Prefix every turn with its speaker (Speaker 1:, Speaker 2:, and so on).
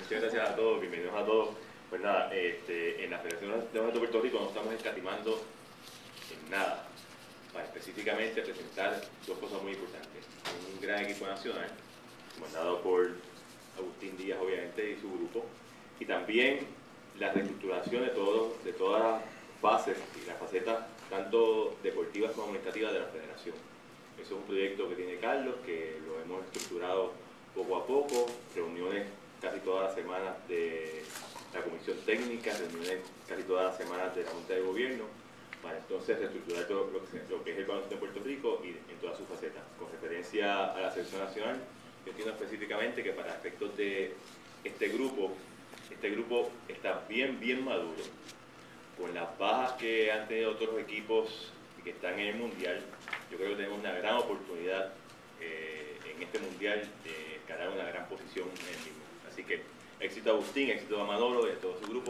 Speaker 1: Muchas gracias a todos, bienvenidos a todos. Pues nada, en la Federación de Baloncesto de Puerto Rico no estamos escatimando en nada para específicamente presentar dos cosas muy importantes. Un gran equipo nacional, comandado por Agustín Díaz, obviamente, y su grupo, y también la reestructuración de todas las bases y las facetas, tanto deportivas como administrativas, de la Federación. Eso es un proyecto que tiene Carlos, que lo hemos estructurado poco a poco, reuniones casi todas las semanas de la Comisión Técnica, reuniones casi todas las semanas de la Junta de Gobierno, para entonces reestructurar todo lo que es el baloncesto de Puerto Rico y en todas sus facetas. Con referencia a la selección nacional, yo entiendo específicamente que para efectos de este grupo está bien maduro, con las bajas que han tenido otros equipos que están en el Mundial. Yo creo que tenemos una gran oportunidad en este Mundial de ganar una gran posición en el mismo. Así que éxito a Agustín, éxito a Manolo y a todo su grupo.